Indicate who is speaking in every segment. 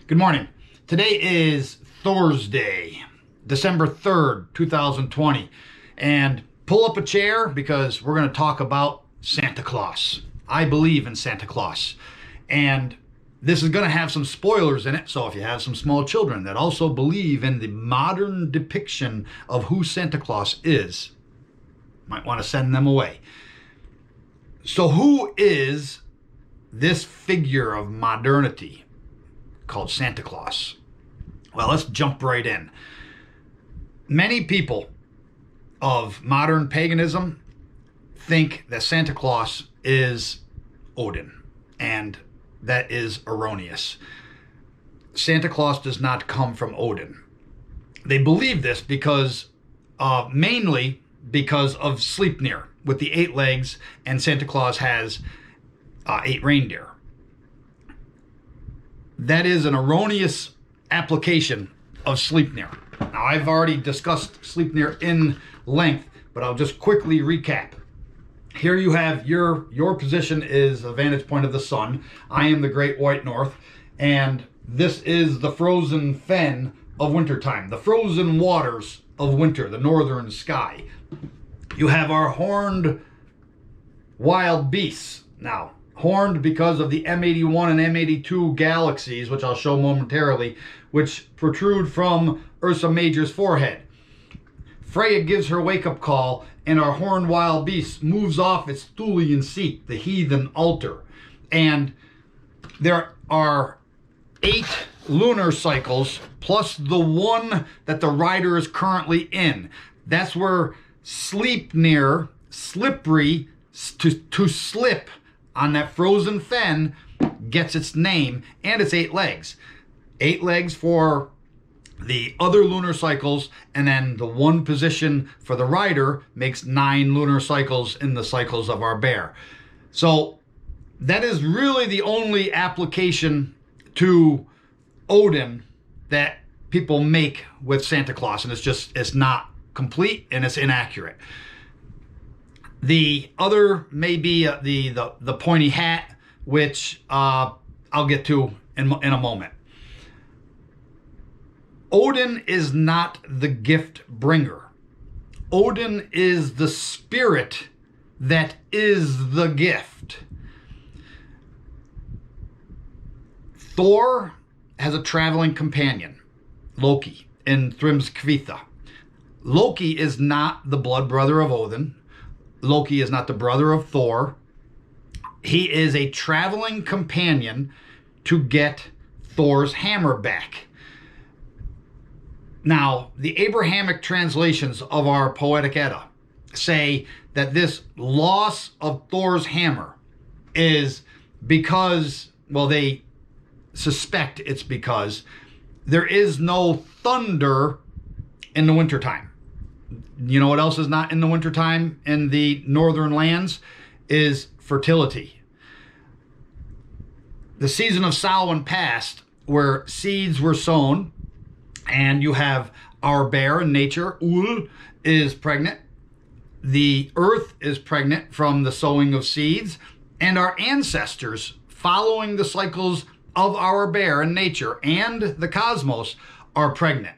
Speaker 1: Good morning. Today is Thursday, December 3rd, 2020. And pull up a chair because we're going to talk about Santa Claus. I believe in Santa Claus. And this is going to have some spoilers in it. So if you have some small children that also believe in the modern depiction of who Santa Claus is, might want to send them away. So who is this figure of modernity called Santa Claus? Well, let's jump right in. Many people of modern paganism think that Santa Claus is Odin, and that is erroneous. Santa Claus does not come from Odin. They believe this because mainly because of Sleipnir with the 8 legs, and Santa Claus has 8 reindeer. That is an erroneous application of Sleipnir. Now, I've already discussed Sleipnir in length, but I'll just quickly recap. Here you have your position is a vantage point of the sun. I am the Great White North, and this is the frozen fen of wintertime, the frozen waters of winter, the northern sky. You have our horned wild beasts. Now, horned because of the M81 and M82 galaxies, which I'll show momentarily, which protrude from Ursa Major's forehead. Freya gives her wake-up call, and our horned wild beast moves off its Thulian seat, the heathen altar. And there are 8 lunar cycles, plus the one that the rider is currently in. That's where Sleipnir, slippery, to slip on that frozen fen, gets its name and its 8 legs. 8 legs for the other lunar cycles, and then the one position for the rider makes 9 lunar cycles in the cycles of our bear. So that is really the only application to Odin that people make with Santa Claus, and it's not complete and it's inaccurate. The other may be the pointy hat, which I'll get to in a moment. Odin is not the gift bringer. Odin is the spirit that is the gift. Thor has a traveling companion, Loki, in Thrymskvitha. Loki is not the blood brother of Odin. Loki is not the brother of Thor. He is a traveling companion to get Thor's hammer back. Now, the Abrahamic translations of our Poetic Edda say that this loss of Thor's hammer is because, well, they suspect it's because there is no thunder in the wintertime. You know what else is not in the wintertime in the northern lands? Is fertility. The season of Samhain passed, where seeds were sown, and you have our bear in nature, Ul, is pregnant. The earth is pregnant from the sowing of seeds, and our ancestors, following the cycles of our bear in nature and the cosmos, are pregnant.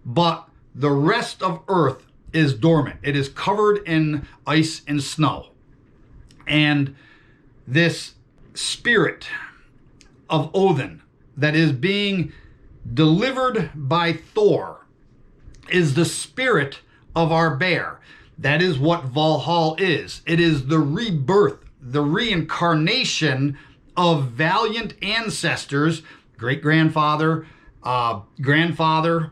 Speaker 1: But the rest of earth is dormant. It is covered in ice and snow. And this spirit of Odin that is being delivered by Thor is the spirit of our bear. That is what Valhalla is. It is the rebirth, the reincarnation of valiant ancestors, great-grandfather, grandfather,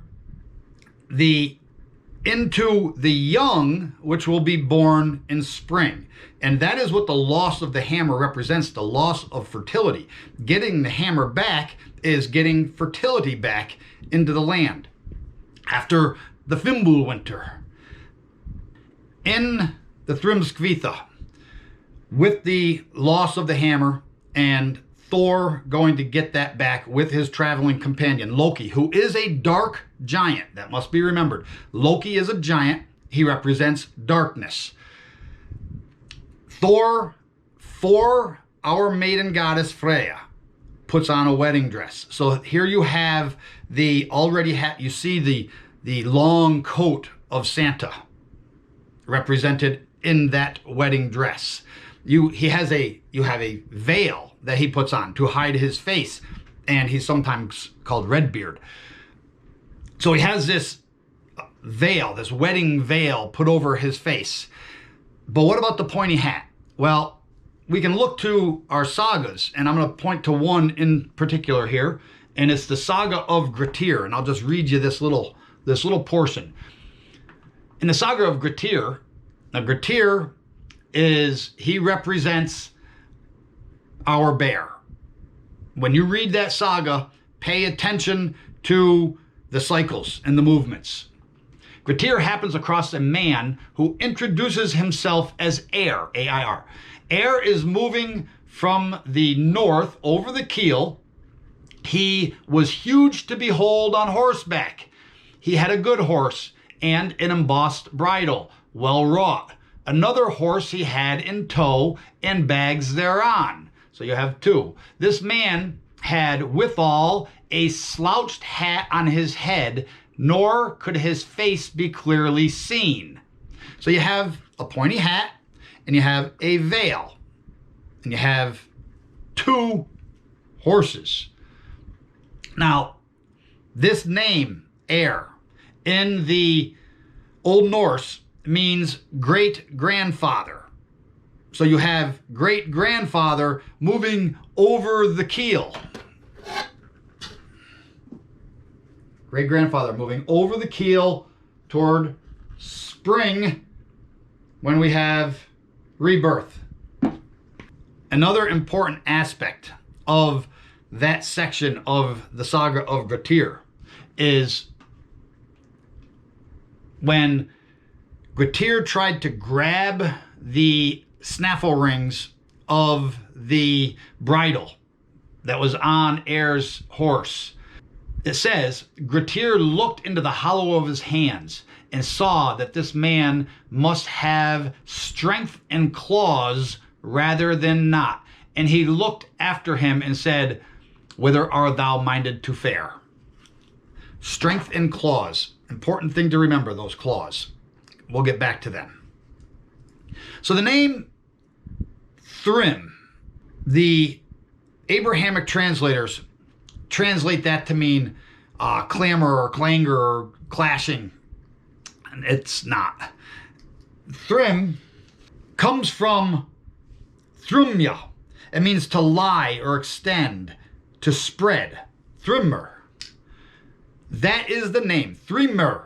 Speaker 1: into the young, which will be born in spring. And that is what the loss of the hammer represents, the loss of fertility. Getting the hammer back is getting fertility back into the land after the Fimbul winter. In the Thrymskvitha, with the loss of the hammer and Thor going to get that back with his traveling companion, Loki, who is a dark giant. That must be remembered. Loki is a giant. He represents darkness. Thor, for our maiden goddess Freya, puts on a wedding dress. So here you have you see the long coat of Santa represented in that wedding dress. You have a veil that he puts on to hide his face, and he's sometimes called Redbeard. So he has this veil, this wedding veil put over his face. But what about the pointy hat? Well, we can look to our sagas, and I'm going to point to one in particular here, and it's the saga of Grettir, and I'll just read you this little portion. In the saga of Grettir, now Grettir he represents our bear. When you read that saga, pay attention to the cycles and the movements. Grettir happens across a man who introduces himself as Air, A-I-R. Air is moving from the north over the keel. He was huge to behold on horseback. He had a good horse and an embossed bridle, well wrought. Another horse he had in tow and bags thereon. So you have two. This man had withal a slouched hat on his head, nor could his face be clearly seen. So you have a pointy hat, and you have a veil, and you have two horses. Now, this name, Air, in the Old Norse means great-grandfather. So you have great-grandfather moving over the keel. Great-grandfather moving over the keel toward spring when we have rebirth. Another important aspect of that section of the saga of Grettir is when Grettir tried to grab the snaffle rings of the bridle that was on Air's horse. It says, Grettir looked into the hollow of his hands and saw that this man must have strength and claws rather than not. And he looked after him and said, whither art thou minded to fare? Strength and claws. Important thing to remember, those claws. We'll get back to them. So the name Thrym, the Abrahamic translators translate that to mean clamor or clangor or clashing. And it's not. Thrym comes from Thrymja. It means to lie or extend, to spread. Thrymr. That is the name. Thrymr.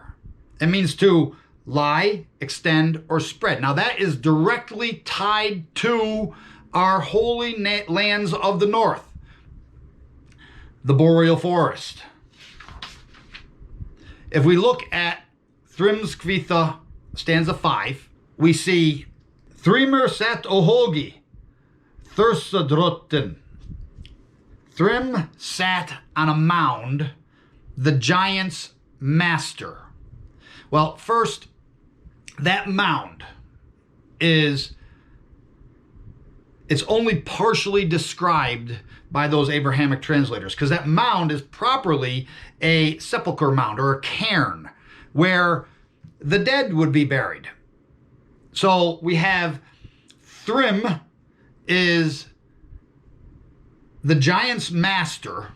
Speaker 1: It means to lie, extend, or spread. Now that is directly tied to our holy lands of the north. The boreal forest. If we look at Thrymskvitha, stanza 5, we see Thrymr sat ohogi, Thursadrotten. Thrym sat on a mound, the giant's master. Well, first, that mound it's only partially described by those Abrahamic translators, because that mound is properly a sepulcher mound or a cairn where the dead would be buried. So we have Thrym is the giant's master,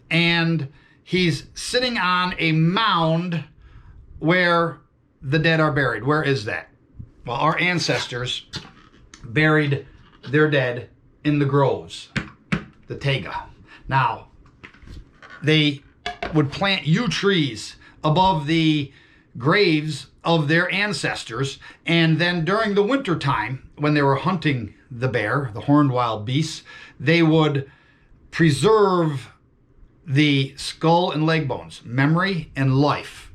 Speaker 1: and he's sitting on a mound where the dead are buried. Where is that? Well, our ancestors buried their dead in the groves, the taiga. Now, they would plant yew trees above the graves of their ancestors, and then during the winter time, when they were hunting the bear, the horned wild beasts, they would preserve the skull and leg bones, memory and life.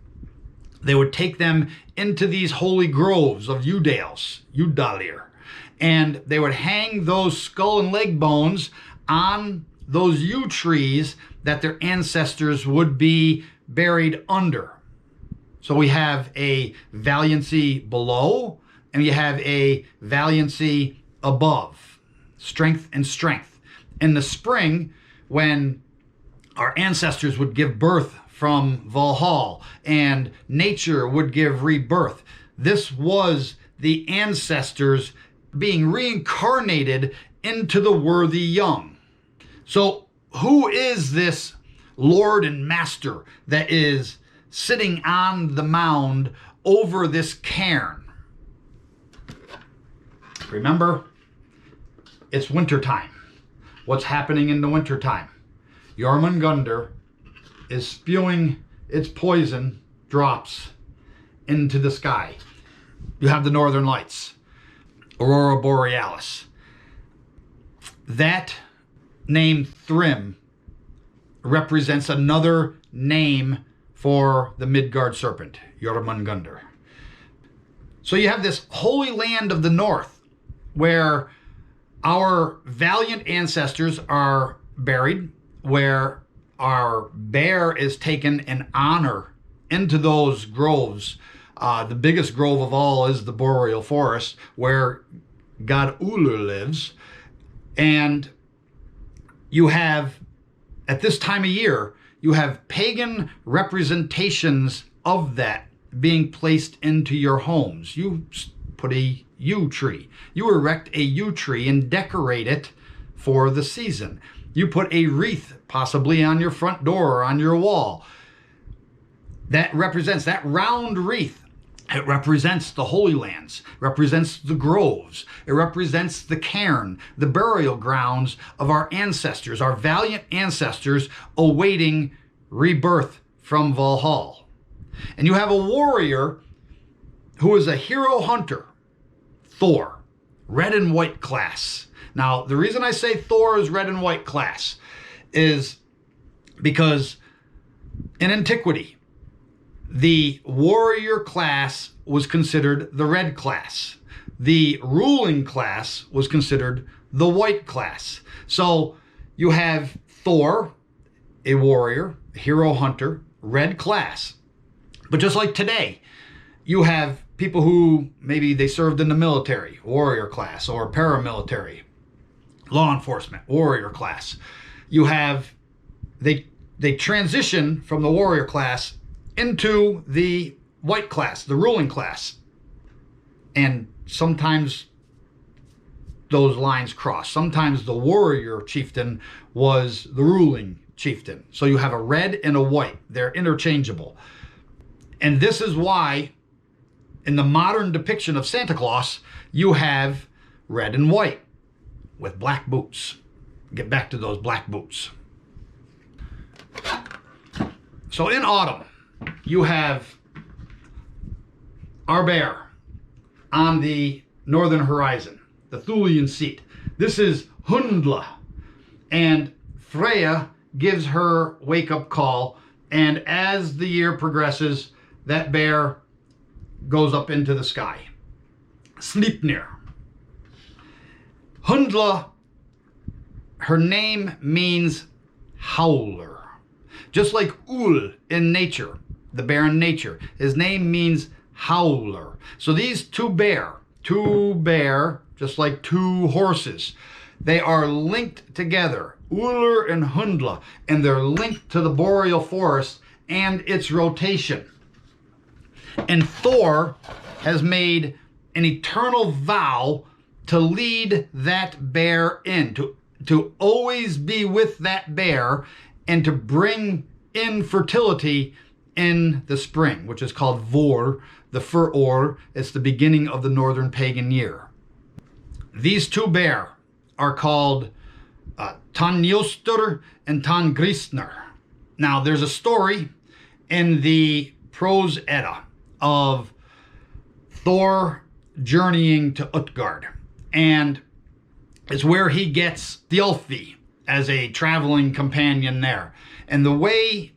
Speaker 1: They would take them into these holy groves of Udalir, and they would hang those skull and leg bones on those yew trees that their ancestors would be buried under. So we have a valiancy below, and you have a valiancy above. Strength and strength. In the spring, when our ancestors would give birth from Valhalla and nature would give rebirth. This was the ancestors being reincarnated into the worthy young. So who is this Lord and Master that is sitting on the mound over this cairn? Remember, it's wintertime. What's happening in the wintertime? Jormungandr is spewing its poison drops into the sky. You have the northern lights, Aurora Borealis. That name Thrym represents another name for the Midgard serpent, Jormungandr. So you have this holy land of the north where our valiant ancestors are buried, where our bear is taken in honor into those groves. The biggest grove of all is the boreal forest, where god Ullr lives. And you have, at this time of year, you have pagan representations of that being placed into your homes. You put a yew tree. You erect a yew tree and decorate it for the season. You put a wreath possibly on your front door or on your wall. That represents, that round wreath, it represents the Holy Lands, represents the groves, it represents the cairn, the burial grounds of our ancestors, our valiant ancestors awaiting rebirth from Valhalla. And you have a warrior who is a hero hunter, Thor, red and white class. Now, the reason I say Thor is red and white class is because in antiquity, the warrior class was considered the red class. The ruling class was considered the white class. So you have Thor, a warrior, hero hunter, red class. But just like today, you have people who maybe they served in the military, warrior class, or paramilitary, law enforcement, warrior class. You have, they transition from the warrior class into the white class, the ruling class. And sometimes those lines cross. Sometimes the warrior chieftain was the ruling chieftain. So you have a red and a white. They're interchangeable. And this is why in the modern depiction of Santa Claus, you have red and white with black boots. Get back to those black boots. So in autumn, you have our bear on the northern horizon, the Thulian seat. This is Hundla, and Freya gives her wake-up call, and as the year progresses, that bear goes up into the sky. Sleipnir. Hundla, her name means howler. Just like Ul in nature, the bear in nature, his name means howler. So these two bear, just like two horses, they are linked together, Ullr and Hundla, and they're linked to the boreal forest and its rotation. And Thor has made an eternal vow to lead that bear in, to always be with that bear and to bring in fertility in the spring, which is called Vor, the Fur-Or. It's the beginning of the northern pagan year. These two bear are called Tanjostur and Tangrisnir. Now, there's a story in the Prose Edda of Thor journeying to Utgard, and it's where he gets Thialfi as a traveling companion there. And the way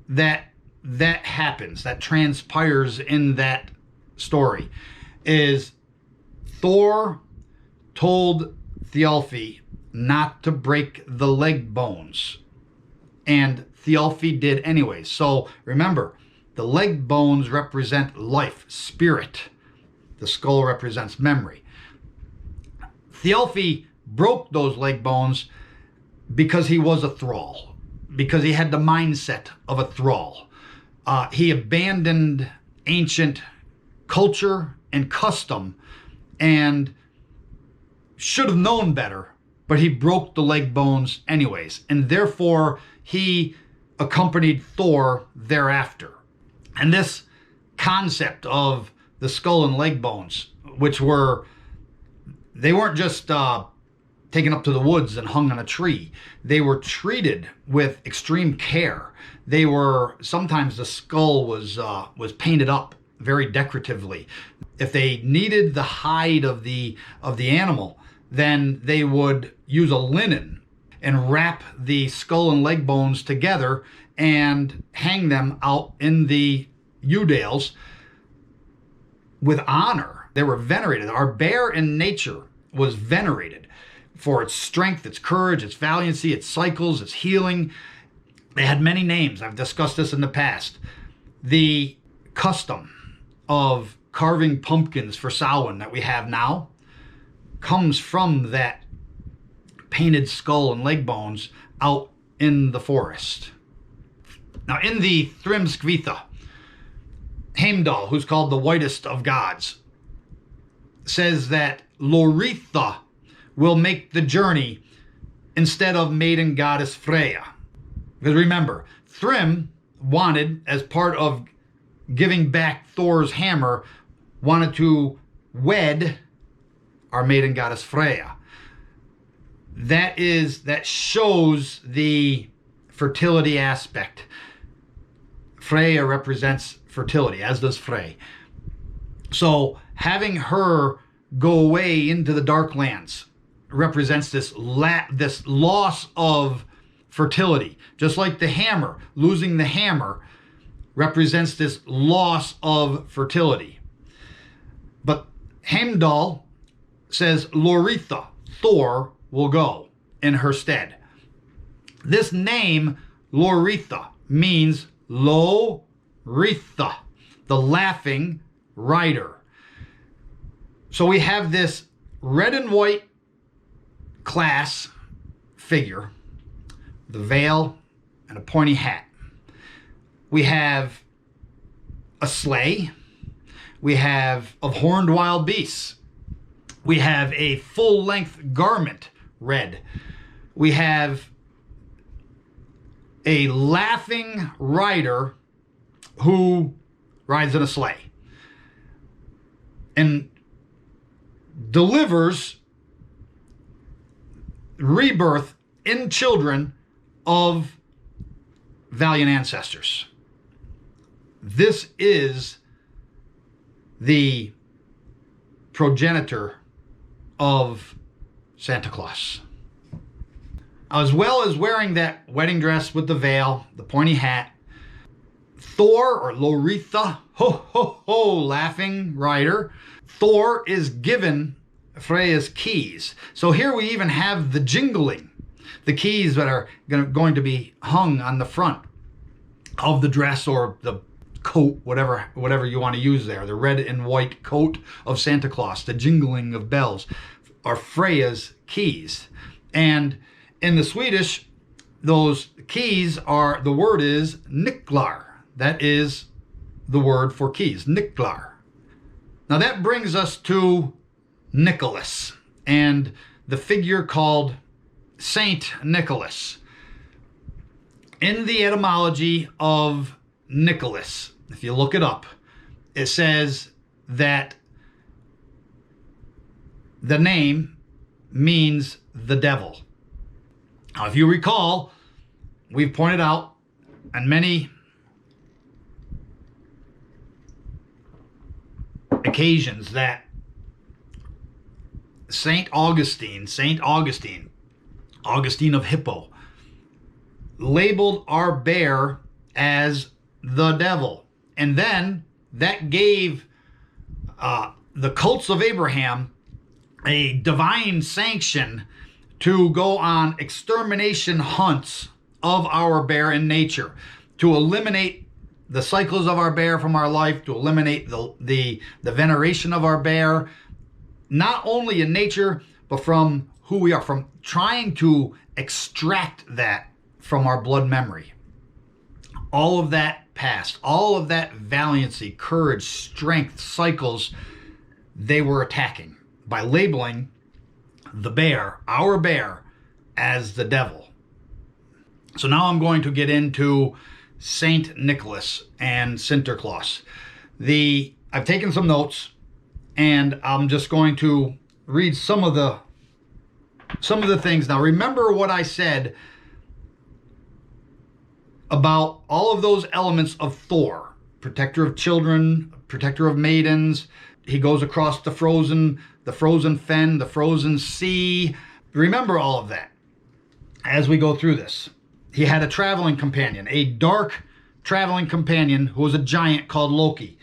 Speaker 1: that happens, that transpires in that story, is Thor told Thialfi not to break the leg bones, and Thialfi did anyway. So remember, the leg bones represent life, spirit. The skull represents memory. Thialfi broke those leg bones because he was a thrall, because he had the mindset of a thrall. He abandoned ancient culture and custom and should have known better, but he broke the leg bones anyways. And therefore, he accompanied Thor thereafter. And this concept of the skull and leg bones, which they weren't just taken up to the woods and hung on a tree. They were treated with extreme care. Sometimes the skull was painted up very decoratively. If they needed the hide of the animal, then they would use a linen and wrap the skull and leg bones together and hang them out in the Udales with honor. They were venerated. Our bear in nature was venerated for its strength, its courage, its valiancy, its cycles, its healing. They had many names. I've discussed this in the past. The custom of carving pumpkins for Samhain that we have now comes from that painted skull and leg bones out in the forest. Now, in the Thrimskvitha, Heimdall, who's called the whitest of gods, says that Loritha will make the journey instead of maiden goddess Freya. Because remember, Thrym wanted, as part of giving back Thor's hammer, wanted to wed our maiden goddess Freya. That shows the fertility aspect. Freya represents fertility, as does Frey. So having her go away into the dark lands represents this loss of fertility. Just like the hammer, losing the hammer represents this loss of fertility. But Heimdall says Loritha, Thor, will go in her stead. This name, Loritha, means Lo-Ritha, the laughing rider. So we have this red and white class figure, the veil and a pointy hat. We have a sleigh. We have of horned wild beasts. We have a full-length garment, red. We have a laughing rider who rides in a sleigh and delivers rebirth in children of valiant ancestors. This is the progenitor of Santa Claus. As well as wearing that wedding dress with the veil, the pointy hat, Thor, or Loritha, ho ho ho, laughing rider, Thor is given Freya's keys. So here we even have the jingling, the keys that are going to be hung on the front of the dress or the coat, whatever you want to use there. The red and white coat of Santa Claus, the jingling of bells, are Freya's keys. And in the Swedish, those keys the word is nycklar. That is the word for keys, nycklar. Now that brings us to Nicholas and the figure called Saint Nicholas. In the etymology of Nicholas, if you look it up, it says that the name means the devil. Now, if you recall, we've pointed out on many occasions that Augustine of Hippo, labeled our bear as the devil. And then that gave the cults of Abraham a divine sanction to go on extermination hunts of our bear in nature, to eliminate the cycles of our bear from our life, to eliminate the veneration of our bear, not only in nature, but from who we are, from trying to extract that from our blood memory. All of that past, all of that valiancy, courage, strength, cycles, they were attacking by labeling the bear, our bear, as the devil. So now I'm going to get into Saint Nicholas and Sinterklaas. I've taken some notes, and I'm just going to read some of the things. Now remember what I said about all of those elements of Thor: protector of children, protector of maidens. He goes across the frozen fen, the frozen sea. Remember all of that as we go through this. He had a traveling companion, a dark traveling companion who was a giant called Loki.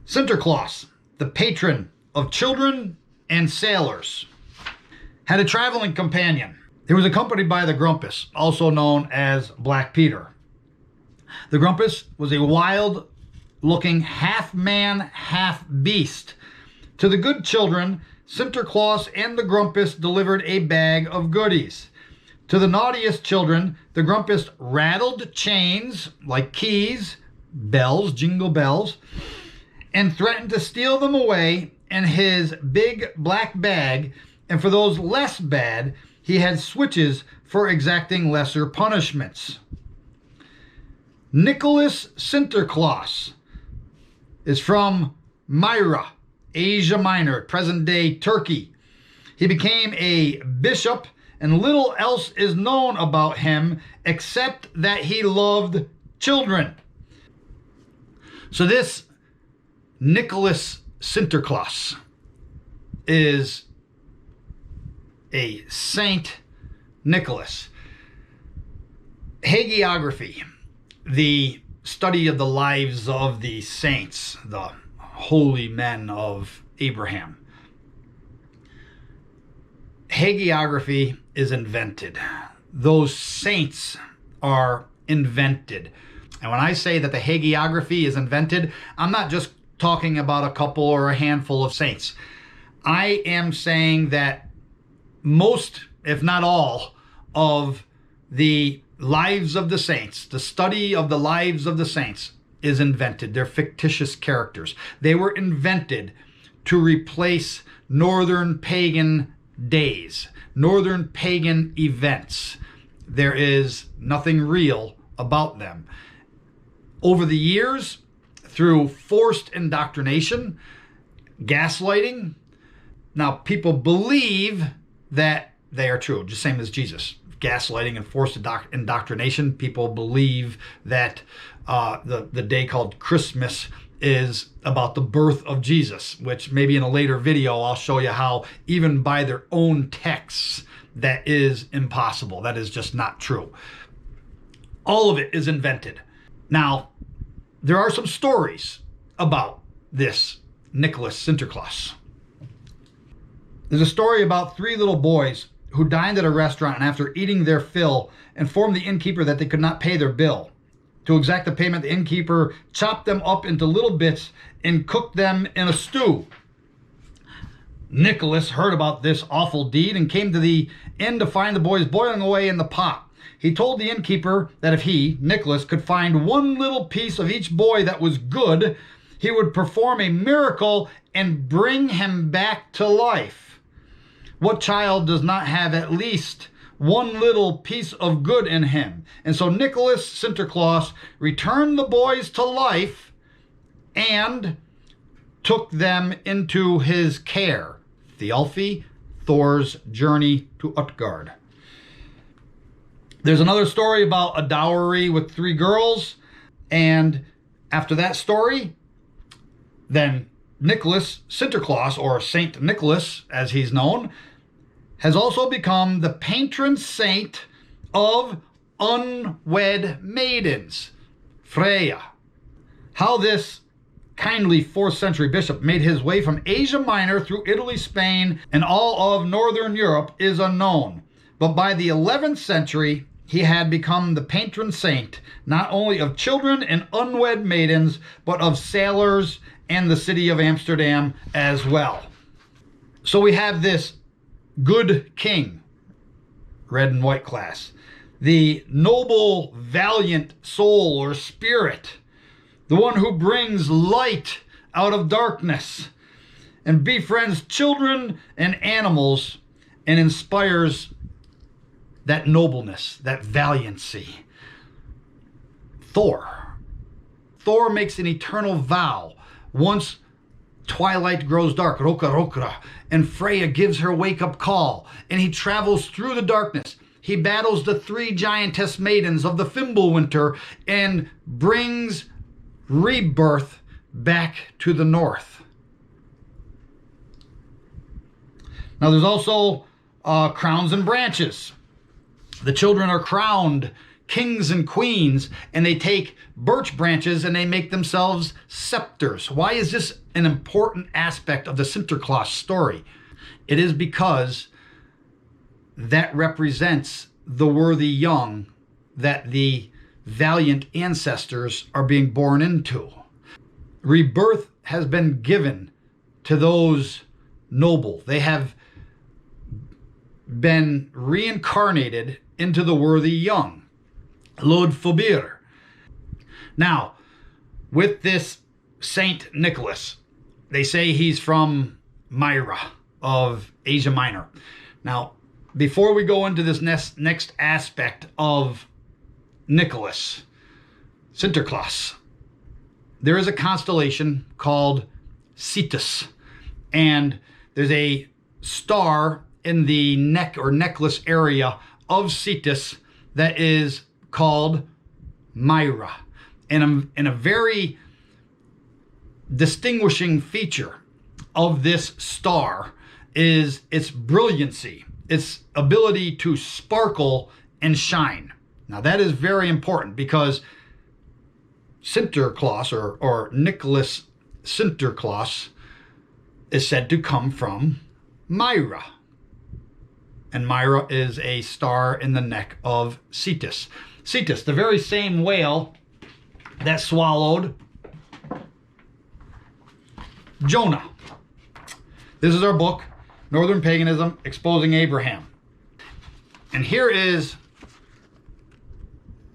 Speaker 1: Sinterklaas, the patron of children and sailors, had a traveling companion. He was accompanied by the Grumpus, also known as Black Peter. The Grumpus was a wild-looking half-man, half-beast. To the good children, Sinterklaas and the Grumpus delivered a bag of goodies. To the naughtiest children, the Grumpus rattled chains like keys, bells, jingle bells, and threatened to steal them away in his big black bag. And for those less bad, he had switches for exacting lesser punishments. Nicholas Sinterklaas is from Myra, Asia Minor, present-day Turkey. He became a bishop, and little else is known about him except that he loved children. So this Nicholas Sinterklaas is a Saint Nicholas. Hagiography, the study of the lives of the saints, the holy men of Abraham. Hagiography is invented. Those saints are invented. And when I say that the hagiography is invented, I'm not just talking about a couple or a handful of saints. I am saying that most, if not all, of the lives of the saints, the study of the lives of the saints, is invented. They're fictitious characters. They were invented to replace northern pagan days, northern pagan events. There is nothing real about them. Over the years, through forced indoctrination, gaslighting, now people believe that they are true, just same as Jesus. Gaslighting and forced indoctrination, people believe that the day called Christmas is about the birth of Jesus, which maybe in a later video I'll show you how even by their own texts that is impossible. That is just not true. All of it is invented. Now, there are some stories about this Nicholas Sinterklaas. There's a story about 3 little boys who dined at a restaurant, and after eating their fill, informed the innkeeper that they could not pay their bill. To exact the payment, the innkeeper chopped them up into little bits and cooked them in a stew. Nicholas heard about this awful deed and came to the inn to find the boys boiling away in the pot. He told the innkeeper that if he, Nicholas, could find one little piece of each boy that was good, he would perform a miracle and bring him back to life. What child does not have at least one little piece of good in him? And so Nicholas Sinterklaas returned the boys to life and took them into his care. Thialfi, Thor's journey to Utgard. There's another story about a dowry with 3 girls, and after that story, then Nicholas Sinterklaas, or Saint Nicholas as he's known, has also become the patron saint of unwed maidens, Freya. How this kindly 4th century bishop made his way from Asia Minor through Italy, Spain, and all of northern Europe is unknown. But by the 11th century, he had become the patron saint, not only of children and unwed maidens, but of sailors and the city of Amsterdam as well. So we have this good king, red and white class. The noble, valiant soul or spirit, the one who brings light out of darkness and befriends children and animals and inspires that nobleness, that valiancy. Thor. Thor makes an eternal vow once twilight grows dark, roka rokra, and Freya gives her wake-up call, and he travels through the darkness. He battles the 3 giantess maidens of the Fimbulwinter and brings rebirth back to the north. Now there's also crowns and branches. The children are crowned kings and queens, and they take birch branches and they make themselves scepters. Why is this an important aspect of the Sinterklaas story? It is because that represents the worthy young that the valiant ancestors are being born into. Rebirth has been given to those noble. They have been reincarnated into the worthy young. Lod Fobir. Now, with this Saint Nicholas, they say he's from Myra of Asia Minor. Now, before we go into this next aspect of Nicholas, Sinterklaas, there is a constellation called Cetus, and there's a star in the neck or necklace area of Cetus that is called Myra. And a very distinguishing feature of this star is its brilliancy, its ability to sparkle and shine. Now that is very important because Sinterklaas or Nicholas Sinterklaas is said to come from Myra. And Myra is a star in the neck of Cetus. Cetus, the very same whale that swallowed Jonah. This is our book, Northern Paganism, Exposing Abraham. And here is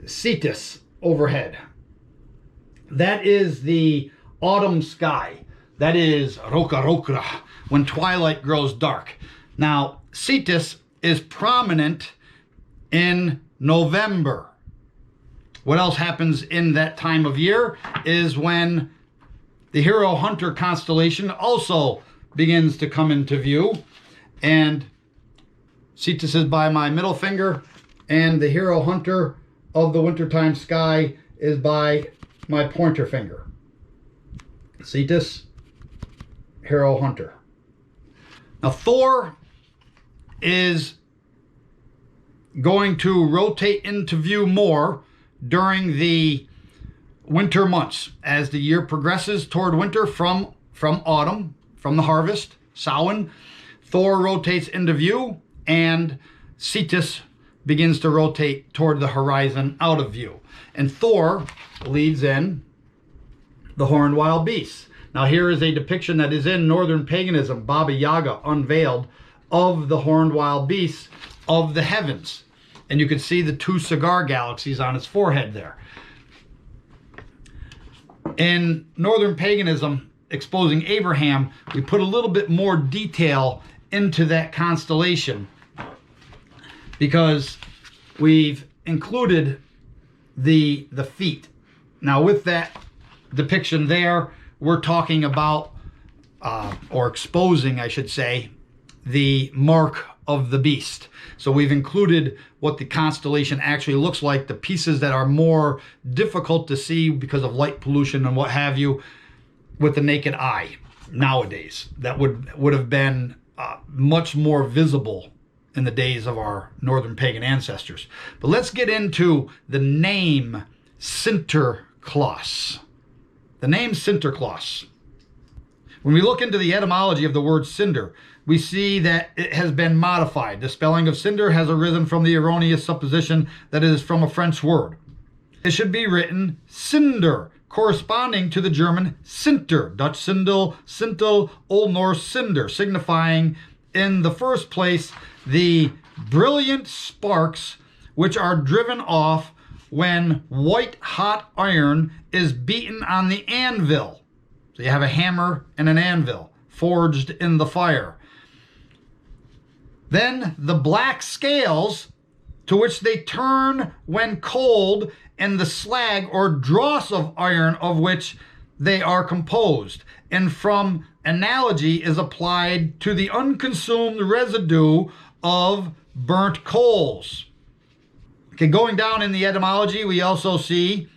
Speaker 1: Cetus overhead. That is the autumn sky. That is roka rokra, when twilight grows dark. Now, Cetus is prominent in November. What else happens in that time of year is when the Hero Hunter constellation also begins to come into view. And Cetus is by my middle finger, and the Hero Hunter of the wintertime sky is by my pointer finger. Cetus, Hero Hunter. Now Thor is going to rotate into view more during the winter months as the year progresses toward winter from autumn, from the harvest, Samhain. Thor rotates into view and Cetus begins to rotate toward the horizon out of view. And Thor leads in the horned wild beasts. Now here is a depiction that is in Northern Paganism, Baba Yaga unveiled, of the horned wild beasts of the heavens. And you can see the 2 cigar galaxies on its forehead there. In Northern Paganism, Exposing Abraham, we put a little bit more detail into that constellation because we've included the feet. Now with that depiction there, we're talking about, or exposing, I should say, the mark of the beast. So we've included what the constellation actually looks like, the pieces that are more difficult to see because of light pollution and what have you with the naked eye nowadays. That would have been much more visible in the days of our northern pagan ancestors. But let's get into the name Sinterklaas. The name Sinterklaas. When we look into the etymology of the word cinder, we see that it has been modified. The spelling of cinder has arisen from the erroneous supposition that it is from a French word. It should be written cinder, corresponding to the German Sinter, Dutch Sindel, Sintel, Old Norse Cinder, signifying in the first place the brilliant sparks which are driven off when white hot iron is beaten on the anvil. So you have a hammer and an anvil forged in the fire. Then the black scales to which they turn when cold, and the slag or dross of iron of which they are composed, and from analogy is applied to the unconsumed residue of burnt coals. Okay, going down in the etymology, we also see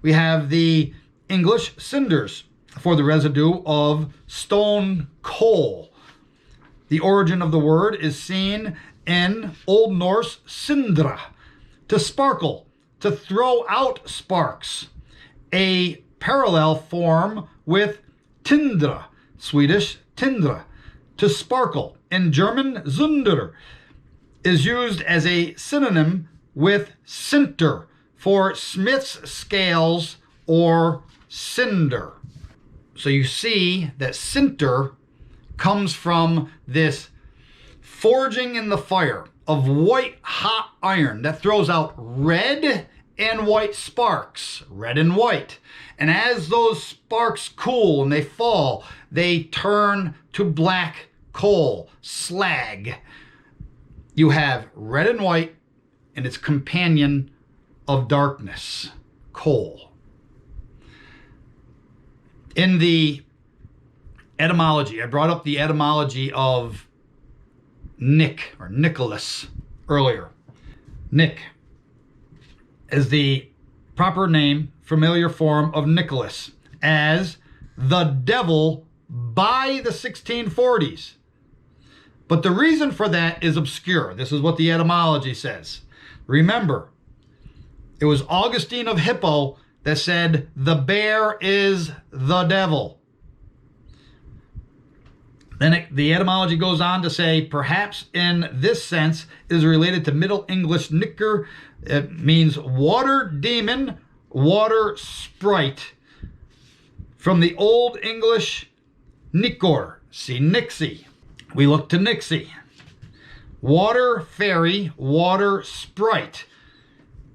Speaker 1: we have the English cinders for the residue of stone coal. The origin of the word is seen in Old Norse sindra, to sparkle, to throw out sparks, a parallel form with tindra, Swedish tindra, to sparkle. In German, Zunder is used as a synonym with sinter for smith's scales or cinder. So you see that sinter comes from this forging in the fire of white hot iron that throws out red and white sparks, red and white. And as those sparks cool and they fall, they turn to black coal, slag. You have red and white and its companion of darkness, coal. In the etymology, I brought up the etymology of Nick or Nicholas earlier. Nick is the proper name, familiar form of Nicholas, as the devil by the 1640s. But the reason for that is obscure. This is what the etymology says. Remember, it was Augustine of Hippo that said the bear is the devil. Then the etymology goes on to say, perhaps in this sense is related to Middle English nicker. It means water demon, water sprite. From the Old English nickor, see Nixie. We look to Nixie. Water fairy, water sprite.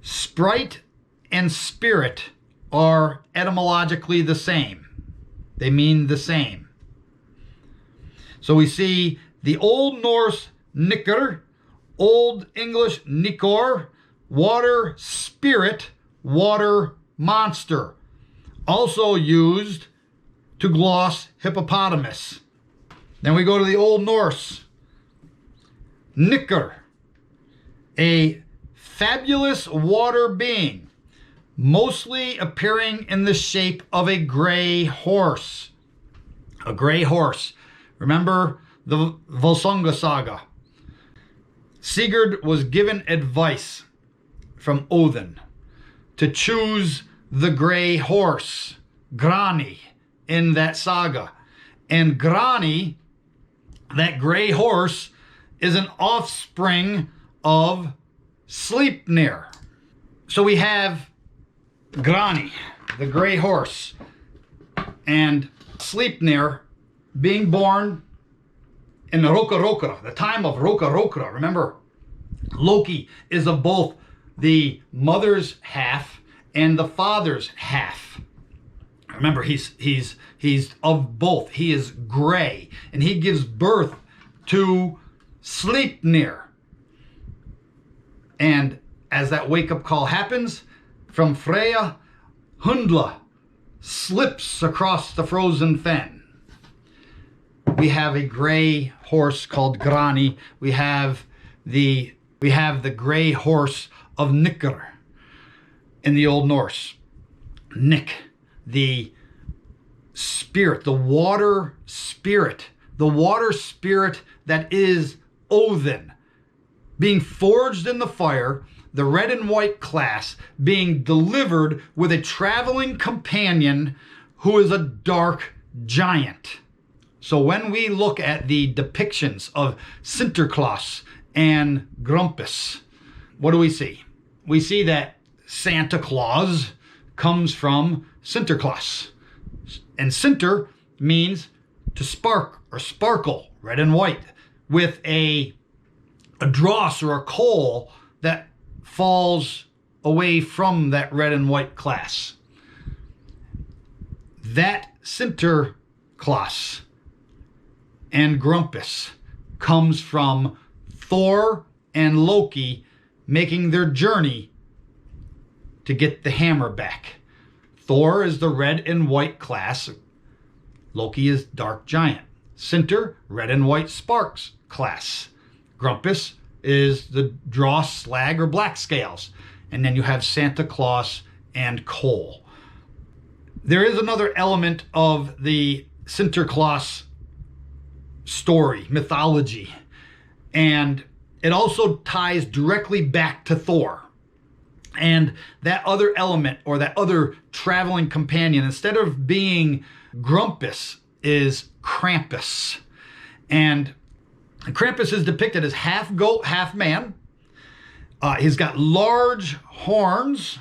Speaker 1: Sprite and spirit are etymologically the same. They mean the same. So we see the Old Norse nicker, Old English nickor, water spirit, water monster. Also used to gloss hippopotamus. Then we go to the Old Norse. Nicker, a fabulous water being, mostly appearing in the shape of a gray horse. A gray horse. Remember the Volsunga saga. Sigurd was given advice from Odin to choose the gray horse, Grani, in that saga. And Grani, that gray horse, is an offspring of Sleipnir. So we have Grani, the gray horse, and Sleipnir being born in Rokarokra, the time of Rokarokra. Remember, Loki is of both the mother's half and the father's half. Remember, he's of both. He is gray, and he gives birth to Sleipnir. And as that wake-up call happens, from Freya, Hundla slips across the frozen fen. We have a gray horse called Grani. We have the gray horse of Nicker in the Old Norse. Nick, the spirit, the water spirit that is Odin, being forged in the fire, the red and white class being delivered with a traveling companion who is a dark giant. So when we look at the depictions of Sinterklaas and Grumpus, what do we see? We see that Santa Claus comes from Sinterklaas. And Sinter means to spark or sparkle, red and white. with a dross or a coal that falls away from that red and white class. That Sinterklaas and Grumpus comes from Thor and Loki making their journey to get the hammer back. Thor is the red and white class. Loki is dark giant. Sinter, red and white sparks class. Grumpus is the dross, slag, or black scales. And then you have Santa Claus and coal. There is another element of the Sinterklaas story, mythology, and it also ties directly back to Thor. And that other element, or that other traveling companion, instead of being Grumpus, is Krampus. And Krampus is depicted as half goat, half man. He's got large horns.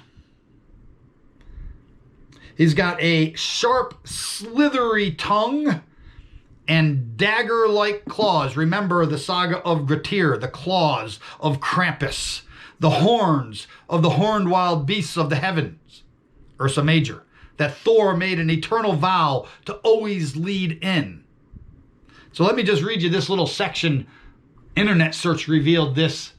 Speaker 1: He's got a sharp, slithery tongue and dagger-like claws. Remember the saga of Grettir, the claws of Krampus, the horns of the horned wild beasts of the heavens, Ursa Major, that Thor made an eternal vow to always lead in. So let me just read you this little section. Internet search revealed this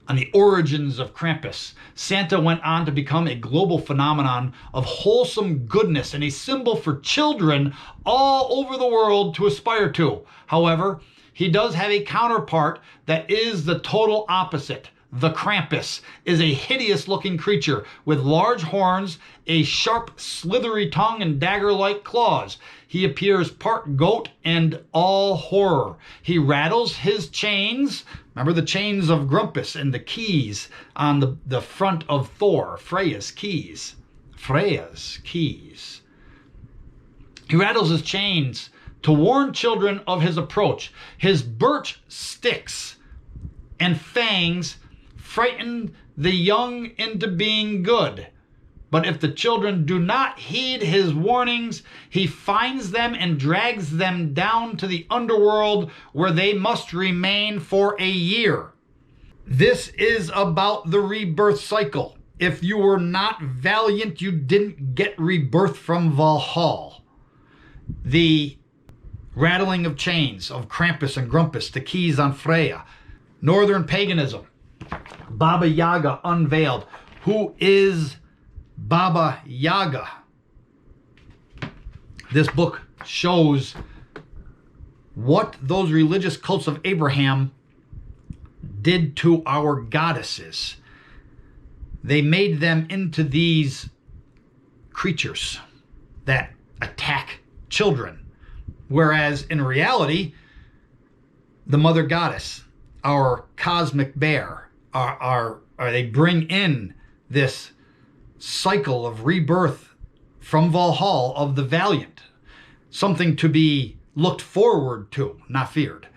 Speaker 1: on the origins of Krampus. Santa went on to become a global phenomenon of wholesome goodness and a symbol for children all over the world to aspire to. However, he does have a counterpart that is the total opposite. The Krampus is a hideous-looking creature with large horns, a sharp, slithery tongue, and dagger-like claws. He appears part goat and all horror. He rattles his chains. Remember the chains of Grumpus and the keys on the front of Thor, Freya's keys. Freya's keys. He rattles his chains to warn children of his approach. His birch sticks and fangs frighten the young into being good. But if the children do not heed his warnings, he finds them and drags them down to the underworld where they must remain for a year. This is about the rebirth cycle. If you were not valiant, you didn't get rebirth from Valhalla. The rattling of chains of Krampus and Grumpus, the keys on Freya. Northern paganism. Baba Yaga unveiled. Who is Baba Yaga? This book shows what those religious cults of Abraham did to our goddesses. They made them into these creatures that attack children. Whereas in reality, the mother goddess, our cosmic bear, they bring in this cycle of rebirth from Valhalla of the valiant, something to be looked forward to, not feared.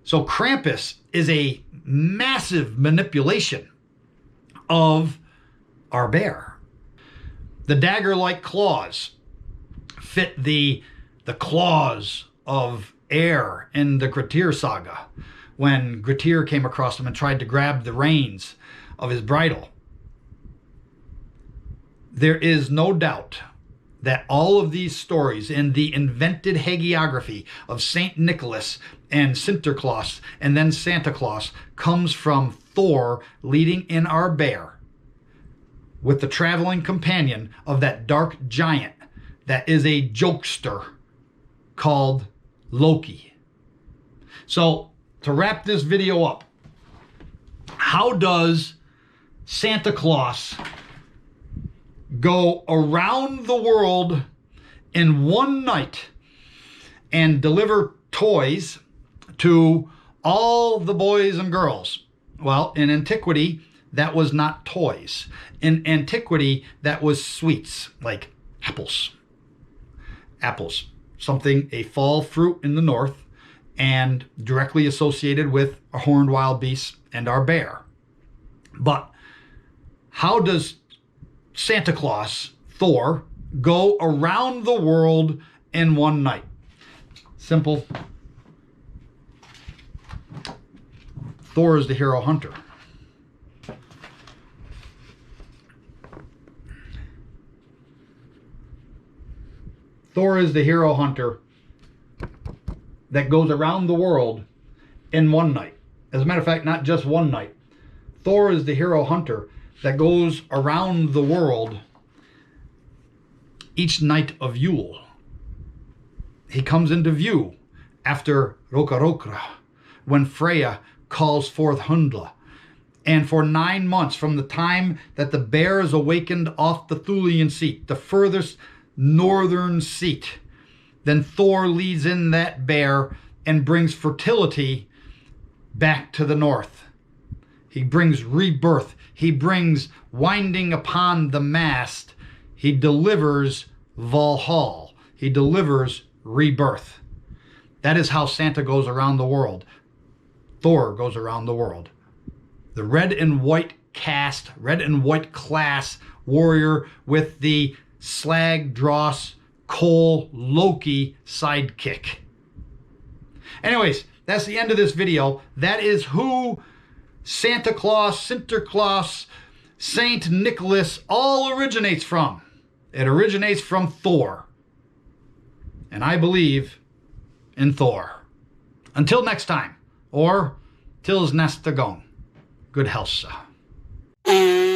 Speaker 1: So Krampus is a massive manipulation of our bear. The dagger-like claws fit the claws of air in the Grettir saga, when Grettir came across him and tried to grab the reins of his bridle. There is no doubt that all of these stories in the invented hagiography of Saint Nicholas and Sinterklaas and then Santa Claus comes from Thor leading in our bear with the traveling companion of that dark giant that is a jokester called Loki. So, to wrap this video up, how does Santa Claus go around the world in one night and deliver toys to all the boys and girls? Well, in antiquity, that was not toys. In antiquity, that was sweets, like apples. Apples, something, a fall fruit in the north, and directly associated with a horned wild beast and our bear. But how does Santa Claus, Thor, go around the world in one night? Simple. Thor is the hero hunter. Thor is the hero hunter that goes around the world in one night. As a matter of fact, not just one night. Thor is the hero hunter that goes around the world each night of Yule. He comes into view after Rokarokra, when Freya calls forth Hundla. And for 9 months, from the time that the bear is awakened off the Thulian seat, the furthest northern seat, then Thor leads in that bear and brings fertility back to the north. He brings rebirth. He brings winding upon the mast. He delivers Valhall. He delivers rebirth. That is how Santa goes around the world. Thor goes around the world. The red and white caste, red and white class warrior with the slag, dross, coal, Loki sidekick. Anyways, that's the end of this video. That is who Santa Claus, Sinterklaas, Saint Nicholas all originates from. It originates from Thor. And I believe in Thor. Until next time, or tills nästa gång. Good health, sir.